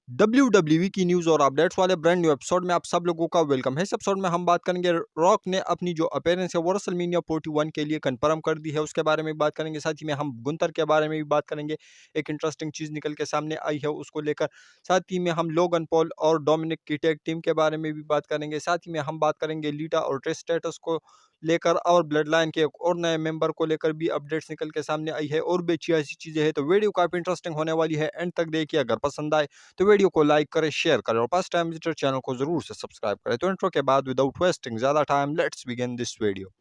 WWE की news और updates वाले ब्रांड न्यू एपिसोड में आप सब लोगों का वेलकम है। इस एपिसोड में हम बात करेंगे रॉक ने अपनी जो अपीयरेंस है वो रेसलमेनिया 41 के लिए कंफर्म कर दी है, उसके बारे में बात करेंगे। साथ ही में हम गुंतर के बारे में भी बात करेंगे, एक इंटरेस्टिंग चीज़ निकल के सामने आई है उसको लेकर। साथ ही में हम लोगन पॉल और डोमिनिक की टैग टीम के बारे में भी बात करेंगे। साथ ही में हम बात करेंगे लीटा और ट्रिश स्ट्रेटस को लेकर और ब्लड लाइन के एक और नए मेंबर को लेकर भी अपडेट्स निकल के सामने आई है, और भी अच्छी ऐसी चीज़ें हैं। तो वीडियो काफ़ी इंटरेस्टिंग होने वाली है, एंड तक देखिए। अगर पसंद आए तो वीडियो को लाइक करें, शेयर करें और फर्स्ट टाइम विजिटर चैनल को जरूर से सब्सक्राइब करें। तो इंट्रो के बाद विदाउट वेस्टिंग ज्यादा time, let's begin this video.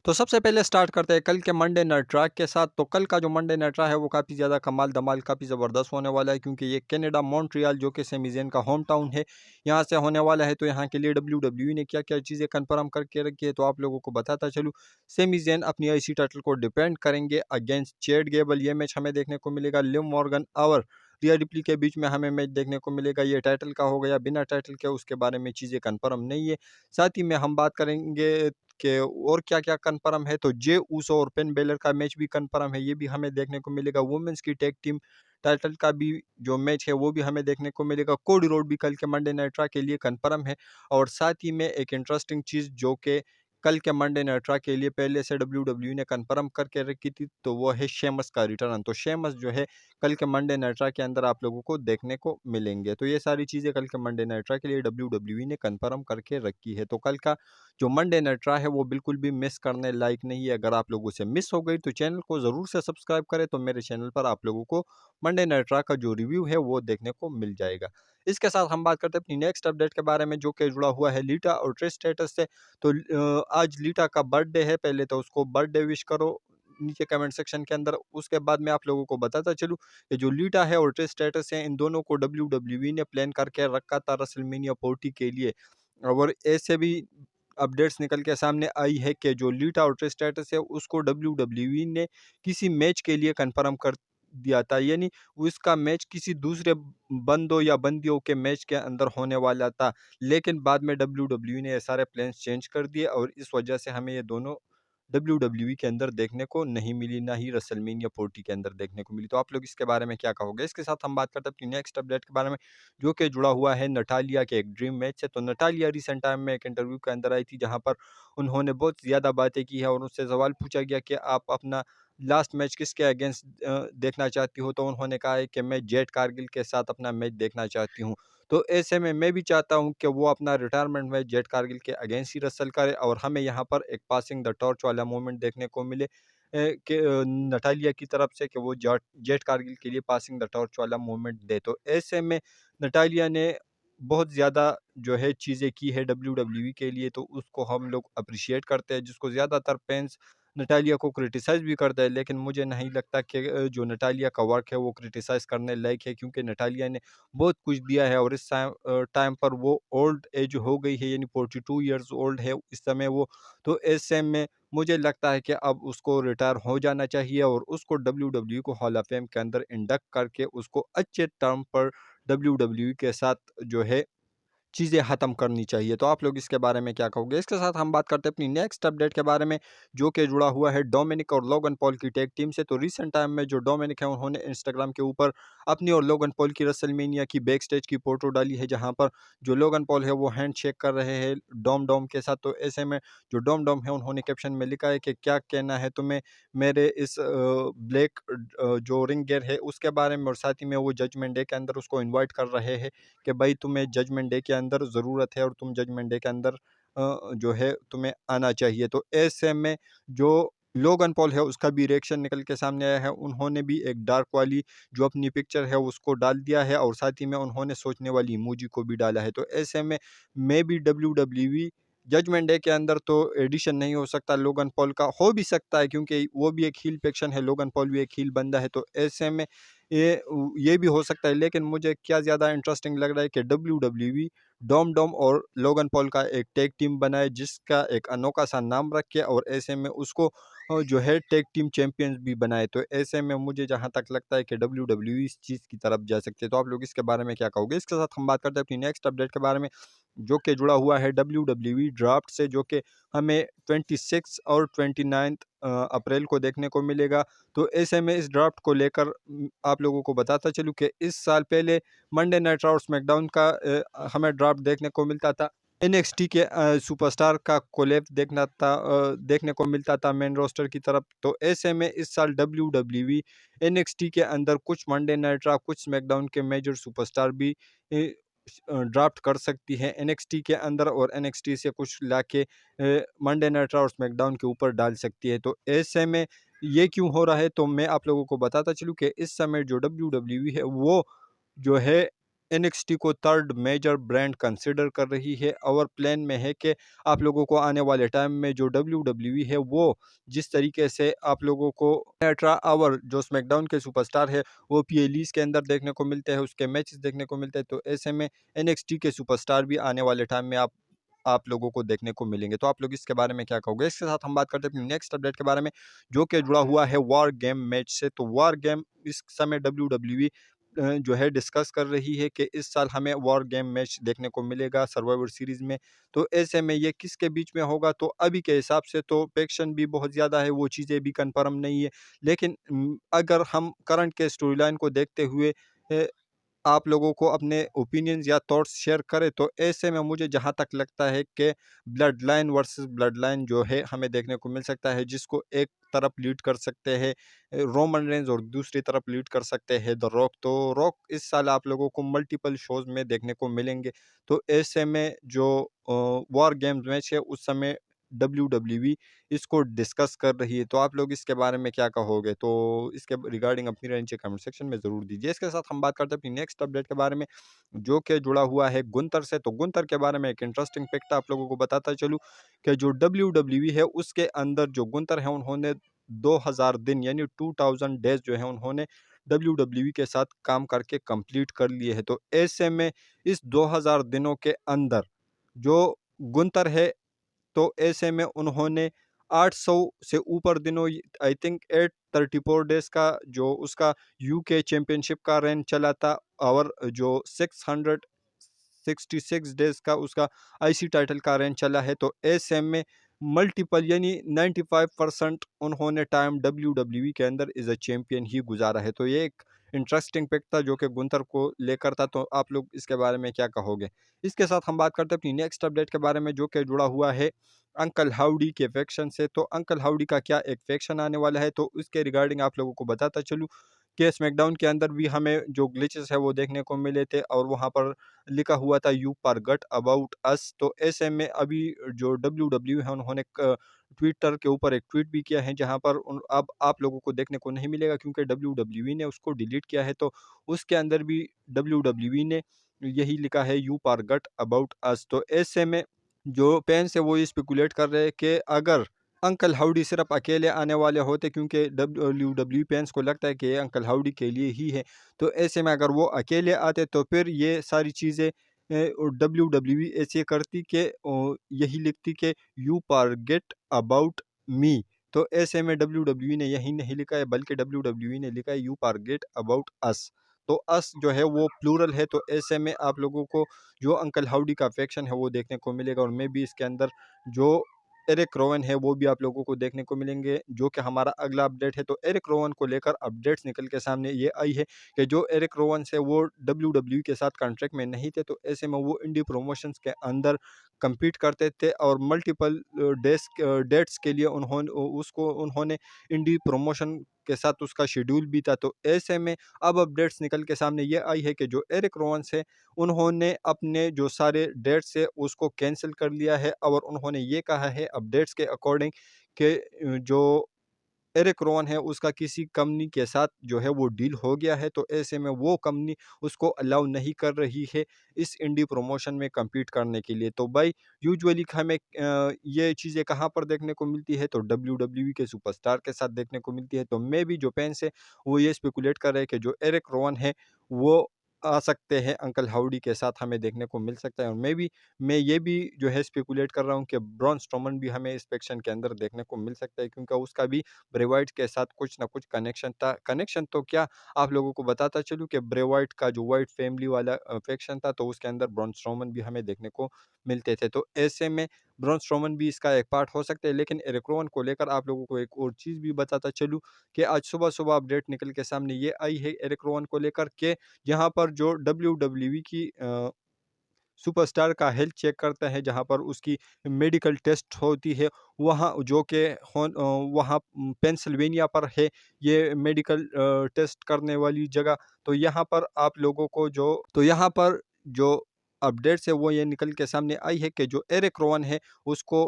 तो सबसे पहले स्टार्ट करते हैं कल के मंडे नाइट रॉ के साथ। तो कल का जो मंडे नाइट रॉ है वो काफ़ी ज़्यादा कमाल धमाल, काफ़ी ज़बरदस्त होने वाला है, क्योंकि ये कनाडा मॉन्ट्रियल जो कि सेमी ज़ेन का होम टाउन है, यहाँ से होने वाला है। तो यहाँ के लिए WWE ने क्या क्या चीज़ें कन्फर्म करके रखी है तो आप लोगों को बताता चलूँ। सेमी ज़ेन अपनी IC टाइटल को डिपेंड करेंगे अगेंस्ट चैड गेबल। ये मैच हमें देखने को मिलेगा। लिव मॉर्गन और रिया रिप्ली के बीच में हमें मैच देखने को मिलेगा। ये टाइटल का हो गया, बिना टाइटल के उसके बारे में चीज़ें कन्फर्म नहीं है। साथ ही में हम बात करेंगे कि और क्या-क्या कन्फर्म है। तो जे ऊसो और पेन बेलर का मैच भी कन्फर्म है, ये भी हमें देखने को मिलेगा। वुमेन्स की टैग टीम टाइटल का भी जो मैच है वो भी हमें देखने को मिलेगा। कोडी रोड भी कल के मंडे नाइट रॉ के लिए कन्फर्म है। और साथ ही में एक इंटरेस्टिंग चीज़ जो कि कल के मंडे नाइट रॉ के लिए पहले से WWE ने कन्फर्म करके रखी थी, तो वो है शेमस का रिटर्न। तो शेमस जो है कल के मंडे नाइट रॉ के अंदर आप लोगों को देखने को मिलेंगे। तो ये सारी चीज़ें कल के मंडे नाइट रॉ के लिए WWE ने कन्फर्म करके रखी है। तो कल का जो मंडे नाइट रॉ है वो बिल्कुल भी मिस करने लायक नहीं है। अगर आप लोगों से मिस हो गई तो चैनल को ज़रूर से सब्सक्राइब करें, तो मेरे चैनल पर आप लोगों को मंडे नाइट रॉ का जो रिव्यू है वो देखने को मिल जाएगा। इसके साथ हम बात करते हैं अपनी नेक्स्ट अपडेट के बारे में, जो कि जुड़ा हुआ है लीटा और ट्रिश स्ट्रेटस से। तो आज लीटा का बर्थडे है, पहले तो उसको बर्थडे विश करो नीचे कमेंट सेक्शन के अंदर। उसके बाद मैं आप लोगों को बताता चलूँ कि जो लीटा है और ट्रिश स्ट्रेटस है, इन दोनों को WWE ने प्लान करके रखा था रेसलमेनिया 40 के लिए। और ऐसे भी अपडेट्स निकल के सामने आई है कि जो लीटा और ट्रिश स्ट्रेटस है उसको WWE ने किसी मैच के लिए कंफर्म कर दिया था, यानी उसका मैच किसी दूसरे बंदों या बंदियों के मैच के अंदर होने वाला था। लेकिन बाद में WWE ने ये सारे प्लान्स चेंज कर दिए, और इस वजह से हमें ये दोनों WWE के अंदर देखने को नहीं मिली, ना ही रेसलमेनिया 40 के अंदर देखने को मिली। तो आप लोग इसके बारे में क्या कहोगे? इसके साथ हम बात करते हैं अपनी नेक्स्ट अपडेट के बारे में, जो कि जुड़ा हुआ है नटालिया के एक ड्रीम मैच से। तो नटालिया रिसेंट टाइम में एक इंटरव्यू के अंदर आई थी, जहाँ पर उन्होंने बहुत ज़्यादा बातें की है, और उससे सवाल पूछा गया कि आप अपना लास्ट मैच किसके अगेंस्ट देखना चाहती हो? तो उन्होंने कहा है कि मैं जेट कारगिल के साथ अपना मैच देखना चाहती हूँ। तो ऐसे में मैं भी चाहता हूँ कि वो अपना रिटायरमेंट मैच जेट कारगिल के अगेंस्ट ही रसल करे, और हमें यहाँ पर एक पासिंग द टॉर्च वाला मोमेंट देखने को मिले कि नटालिया की तरफ से, कि वो जेट कारगिल के लिए पासिंग द टॉर्च वाला मोमेंट दे। तो ऐसे में नटालिया ने बहुत ज़्यादा जो है चीज़ें की है WWE के लिए, तो उसको हम लोग अप्रिशिएट करते हैं, जिसको ज़्यादातर फैंस नटालिया को क्रिटिसाइज़ भी करता है। लेकिन मुझे नहीं लगता कि जो नटालिया का वर्क है वो क्रिटिसाइज़ करने लायक है, क्योंकि नटालिया ने बहुत कुछ दिया है, और इस टाइम पर वो ओल्ड एज हो गई है, यानी 42 इयर्स ओल्ड है इस समय वो। तो ऐसे में मुझे लगता है कि अब उसको रिटायर हो जाना चाहिए, और उसको WWE को हॉल ऑफ फेम के अंदर इंडक्ट करके उसको अच्छे टर्म पर WWE के साथ जो है चीज़ें ख़त्म करनी चाहिए। तो आप लोग इसके बारे में क्या कहोगे? इसके साथ हम बात करते हैं अपनी नेक्स्ट अपडेट के बारे में, जो कि जुड़ा हुआ है डोमिनिक और लोगन पॉल की टैग टीम से। तो रिसेंट टाइम में जो डोमिनिक है उन्होंने इंस्टाग्राम के ऊपर अपनी और लोगन पॉल की रेसलमेनिया की बैक स्टेज की फ़ोटो डाली है, जहाँ पर जो लोगन पॉल है वो हैंडशेक कर रहे हैं डॉम डॉम के साथ। तो ऐसे में जो डॉम डॉम है उन्होंने कैप्शन में लिखा है कि क्या कहना है तुम्हें मेरे इस ब्लैक जो रिंग गियर है उसके बारे में। और साथ ही में वो जजमेंट डे के अंदर उसको इन्वाइट कर रहे हैं कि भाई तुम्हें जजमेंट डे के अंदर ज़रूरत है, और तुम जजमेंट डे के अंदर जो है तुम्हें आना चाहिए। तो ऐसे में जो लोगन पॉल है उसका भी रिएक्शन निकल के सामने आया है। उन्होंने भी एक डार्क वाली जो अपनी पिक्चर है उसको डाल दिया है, और साथ ही में उन्होंने सोचने वाली इमोजी को भी डाला है। तो ऐसे में maybe WWE judgment day के अंदर तो एडिशन नहीं हो सकता लोगन पॉल का, हो भी सकता है क्योंकि वो भी एक हील फैक्शन है, लोगन पॉल भी एक हील बंदा है। तो ऐसे में ये भी हो सकता है, लेकिन मुझे क्या ज़्यादा इंटरेस्टिंग लग रहा है कि WWE डॉम डॉम और लोगन पॉल का एक टैग टीम बनाए, जिसका एक अनोखा सा नाम रखे और ऐसे में उसको जो है टैग टीम चैंपियंस भी बनाए। तो ऐसे में मुझे जहाँ तक लगता है कि WWE इस चीज़ की तरफ जा सकती है। तो आप लोग इसके बारे में क्या कहोगे? इसके साथ हम बात करते हैं अपनी नेक्स्ट अपडेट के बारे में, जो कि जुड़ा हुआ है WWE ड्राफ्ट से, जो कि हमें 26 और 29 अप्रैल को देखने को मिलेगा। तो ऐसे में इस ड्राफ्ट को लेकर आप लोगों को बताता चलूँ कि इस साल पहले मंडे नाइट रॉ और स्मैकडाउन का हमें ड्राफ्ट देखने को मिलता था। एनएक्सटी के सुपरस्टार का कोलैब देखने को मिलता था मेन रोस्टर की तरफ। तो ऐसे में इस साल डब्ल्यूडब्ल्यूई एनएक्सटी के अंदर कुछ मंडे नाइट रॉ, कुछ स्मैकडाउन के मेजर सुपरस्टार भी ड्राफ्ट कर सकती है एनएक्सटी के अंदर, और एनएक्सटी से कुछ लाके मंडे नाइट रॉ और स्मैकडाउन के ऊपर डाल सकती है। तो ऐसे में ये क्यों हो रहा है, तो मैं आप लोगों को बताता चलूँ कि इस समय जो डब्ल्यूडब्ल्यूई है वो जो है एनएक्सटी को थर्ड मेजर ब्रांड कंसिडर कर रही है, और प्लान में है कि आप लोगों को आने वाले टाइम में जो डब्ल्यूडब्ल्यूई है वो जिस तरीके से आप लोगों को एट्रा आवर जो स्मैकडाउन के सुपरस्टार है वो पीएलईज के अंदर देखने को मिलते हैं, उसके मैचेस देखने को मिलते हैं। तो ऐसे में एनएक्सटी के सुपरस्टार भी आने वाले टाइम में आप लोगों को देखने को मिलेंगे। तो आप लोग इसके बारे में क्या कहोगे? इसके साथ हम बात करते हैं अपनी नेक्स्ट अपडेट के बारे में, जो कि जुड़ा हुआ है वॉर गेम मैच से। तो वॉर गेम इस समय डब्ल्यूडब्ल्यूई जो है डिस्कस कर रही है कि इस साल हमें वॉर गेम मैच देखने को मिलेगा सर्वाइवर सीरीज में। तो ऐसे में ये किसके बीच में होगा, तो अभी के हिसाब से तो पेक्शन भी बहुत ज़्यादा है, वो चीज़ें भी कंफर्म नहीं है। लेकिन अगर हम करंट के स्टोरी लाइन को देखते हुए आप लोगों को अपने ओपिनियंस या थॉट्स शेयर करें, तो ऐसे में मुझे जहाँ तक लगता है कि blood line versus blood line जो है हमें देखने को मिल सकता है, जिसको एक तरफ लीड कर सकते हैं रोमन रेंज और दूसरी तरफ लीड कर सकते हैं द रॉक। तो रॉक इस साल आप लोगों को मल्टीपल शोज में देखने को मिलेंगे। तो ऐसे में जो वॉर गेम्स मैच है उस समय डब्ल्यूडब्ल्यूई इसको डिस्कस कर रही है। तो आप लोग इसके बारे में क्या कहोगे? तो इसके रिगार्डिंग अपनी राय नीचे कमेंट सेक्शन में ज़रूर दीजिए। इसके साथ हम बात करते हैं अपनी नेक्स्ट अपडेट के बारे में, जो कि जुड़ा हुआ है गुंतर से। तो गुंतर के बारे में एक इंटरेस्टिंग फैक्ट आप लोगों को बताता चलूँ कि जो डब्ल्यूडब्ल्यूई है उसके अंदर जो गुंतर है उन्होंने 2000 दिन यानी 2000 डेज जो है उन्होंने डब्ल्यूडब्ल्यूई के साथ काम करके कंप्लीट कर लिए हैं। तो ऐसे में इस 2000 दिनों के अंदर जो गुंतर है, तो ऐसे में उन्होंने 800 से ऊपर दिनों, आई थिंक 834 डेज का जो उसका यूके चैंपियनशिप का रेन चला था, और जो 666 डेज का उसका आईसी टाइटल का रेन चला है। तो ऐसे में मल्टीपल यानी 95% उन्होंने टाइम डब्ल्यूडब्ल्यूई के अंदर इज अ चैंपियन ही गुजारा है। तो ये एक इंटरेस्टिंग पिक था जो कि गुंतर को लेकर था। तो आप लोग इसके बारे में क्या कहोगे? इसके साथ हम बात करते हैं अपनी नेक्स्ट अपडेट के बारे में, जो कि जुड़ा हुआ है अंकल हाउडी के फैक्शन से। तो अंकल हाउडी का क्या एक फैक्शन आने वाला है, तो उसके रिगार्डिंग आप लोगों को बताता चलूँ कि स्मैकडाउन के अंदर भी हमें जो ग्लिचेस है वो देखने को मिले थे, और वहाँ पर लिखा हुआ था यू फॉरगॉट अबाउट अस। तो ऐसे में अभी जो डब्ल्यूडब्ल्यू है उन्होंने ट्विटर के ऊपर एक ट्वीट भी किया है, जहाँ पर अब आप लोगों को देखने को नहीं मिलेगा क्योंकि डब्ल्यूडब्ल्यूई ने उसको डिलीट किया है। तो उसके अंदर भी डब्ल्यूडब्ल्यूई ने यही लिखा है यू फॉरगॉट अबाउट अस। तो ऐसे में जो फैंस है वो ये स्पेकुलेट कर रहे हैं कि अगर अंकल हाउडी सिर्फ अकेले आने वाले होते, क्योंकि डब्ल्यू फैंस को लगता है कि ये अंकल हाउडी के लिए ही है। तो ऐसे में अगर वो अकेले आते तो फिर ये सारी चीज़ें डब्ल्यू ऐसे करती कि यही लिखती कि यू फॉरगेट अबाउट मी। तो ऐसे में डब्ल्यू ने यही नहीं लिखा है, बल्कि डब्ल्यू ने लिखा है यू फॉरगेट अबाउट अस। तो अस जो है वो प्लूरल है। तो ऐसे में आप लोगों को जो अंकल हाउडी का फैक्शन है वो देखने को मिलेगा, और मैं भी इसके अंदर जो एरिक रोवन है वो भी आप लोगों को देखने को मिलेंगे, जो कि हमारा अगला अपडेट है। तो एरिक रोवन को लेकर अपडेट्स निकल के सामने ये आई है कि जो एरिक रोवन है वो डब्ल्यू के साथ कॉन्ट्रैक्ट में नहीं थे। तो ऐसे में वो इंडी प्रमोशंस के अंदर compete करते थे, और मल्टीपल डेट्स के लिए उन्होंने इंडी प्रमोशन के साथ उसका शेड्यूल भी था। तो ऐसे में अब अपडेट्स निकल के सामने ये आई है कि जो एरिक रोवंस है उन्होंने अपने जो सारे डेट्स है उसको कैंसिल कर लिया है, और उन्होंने ये कहा है अपडेट्स के अकॉर्डिंग कि जो एरिक रोवन है उसका किसी कंपनी के साथ जो है वो डील हो गया है, तो ऐसे में वो कंपनी उसको अलाउ नहीं कर रही है इस इंडी प्रमोशन में कम्पीट करने के लिए। तो भाई यूजुअली हमें ये चीज़ें कहाँ पर देखने को मिलती है, तो WWE के सुपरस्टार के साथ देखने को मिलती है। तो मे भी जो फैंस है वो ये स्पेकुलेट कर रहे हैं कि जो एरिक रोवन है वो आ सकते हैं अंकल हाउडी के साथ, हमें देखने को मिल सकता है। और मैं ये भी जो है स्पेकुलेट कर रहा हूँ कि ब्रॉन स्ट्रोमन भी हमें इस सेक्शन के अंदर देखने को मिल सकता है, क्योंकि उसका भी ब्रे वाइट के साथ कुछ ना कुछ कनेक्शन था। कनेक्शन तो क्या, आप लोगों को बताता चलूँ कि ब्रे वाइट का जो वाइट फैमिली वाला फैक्शन था, तो उसके अंदर ब्रॉन स्ट्रोमन भी हमें देखने को मिलते थे। तो ऐसे में ब्रॉन स्ट्रोमन भी इसका एक पार्ट हो सकते हैं। लेकिन एरिक रोवन को लेकर आप लोगों को एक और चीज़ भी बताता चलूँ कि आज सुबह-सुबह अपडेट निकल के सामने ये आई है एरिक रोवन को लेकर के, यहाँ पर जो WWE की सुपरस्टार का हेल्थ चेक करता है, जहाँ पर उसकी मेडिकल टेस्ट होती है, वहाँ जो कि वहाँ पेंसिल्वेनिया पर है ये मेडिकल टेस्ट करने वाली जगह। तो यहाँ पर आप लोगों को यहाँ पर जो अपडेट्स है वो ये निकल के सामने आई है कि जो एरिक रोवन है उसको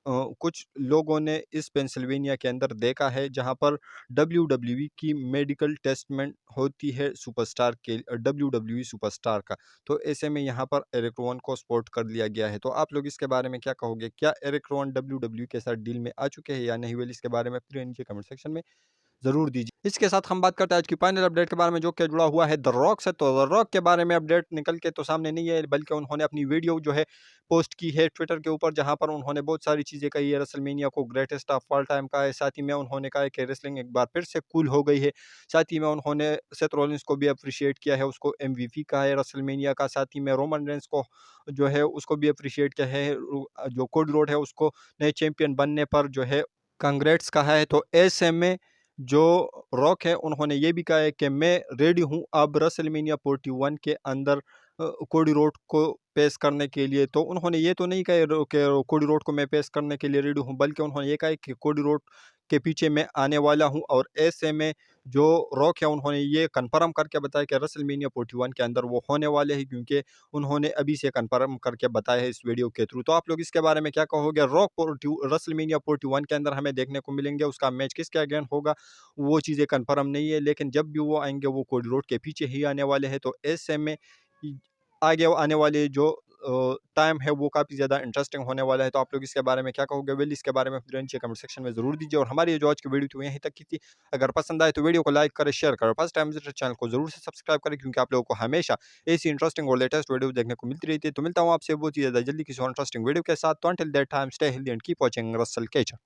कुछ लोगों ने इस पेंसिल्वेनिया के अंदर देखा है, जहाँ पर WWE की मेडिकल टेस्टमेंट होती है सुपरस्टार के WWE सुपरस्टार का। तो ऐसे में यहाँ पर एरिक रोवन को सपोर्ट कर लिया गया है। तो आप लोग इसके बारे में क्या कहोगे? क्या एरिक रोवन WWE के साथ डील में आ चुके हैं या नहीं? वेल इसके बारे में फिर नीचे कमेंट सेक्शन में ज़रूर दीजिए। इसके साथ हम बात करते हैं आज की फाइनल अपडेट के बारे में, जो कि जुड़ा हुआ है द रॉक से। तो द रॉक के बारे में अपडेट निकल के तो सामने नहीं है, बल्कि उन्होंने अपनी वीडियो जो है पोस्ट की है ट्विटर के ऊपर, जहां पर उन्होंने बहुत सारी चीज़ें कही है। रेसलमेनिया को ग्रेटेस्ट ऑफ ऑल टाइम कहा है, साथ ही में उन्होंने कहा है कि रेसलिंग एक बार फिर से कूल हो गई है। साथ ही में उन्होंने सेथ रॉलिंस को भी अप्रिशिएट किया है, उसको MVP कहा है रेसलमेनिया का। साथ ही में रोमन रेंस को जो है उसको भी अप्रिशिएट किया है, जो कोडी रोड है उसको नए चैंपियन बनने पर जो है कांग्रेट्स कहा है। तो ऐसे में जो रॉक है उन्होंने ये भी कहा है कि मैं रेडी हूँ अब रेसलमेनिया 41 के अंदर कोडी रोड को पेश करने के लिए। तो उन्होंने ये तो नहीं कहा कि कोडी रोड को मैं पेश करने के लिए रेडी हूँ, बल्कि उन्होंने ये कहा है कि कोडी रोड के पीछे मैं आने वाला हूँ। और ऐसे में जो रॉक है उन्होंने ये कन्फर्म करके बताया कि रेसलमेनिया 41 के अंदर वो होने वाले हैं, क्योंकि उन्होंने अभी से कन्फर्म करके बताया है इस वीडियो के थ्रू। तो आप लोग इसके बारे में क्या कहोगे? रॉक रेसलमेनिया 41 के अंदर हमें देखने को मिलेंगे, उसका मैच किसके अगेंस्ट होगा वो चीज़ें कन्फर्म नहीं है, लेकिन जब भी वो आएंगे वो कोडी रोड के पीछे ही आने वाले हैं। तो ऐसे में आगे आने वाले जो टाइम है वो काफ़ी ज़्यादा इंटरेस्टिंग होने वाला है। तो आप लोग इसके बारे में क्या कहोगे? वेल इसके बारे में फिर नीचे कमेंट सेक्शन में ज़रूर दीजिए। और हमारी ये जो आज की वीडियो थी वो यहीं तक की थी। अगर पसंद आए तो वीडियो को लाइक करें, शेयर करें। फर्स्ट टाइम विजिटर चैनल को ज़रूर से सब्सक्राइब करें, क्योंकि आप लोगों को हमेशा ऐसी इंटरेस्टिंग और लेटेस्ट वीडियो देखने को मिलती रहती है। तो मिलता हूँ आपसे बहुत ही ज़्यादा जल्दी किसी इंटरेस्टिंग वीडियो के साथ। तो until that time stay healthy and keep watching Russell केचर।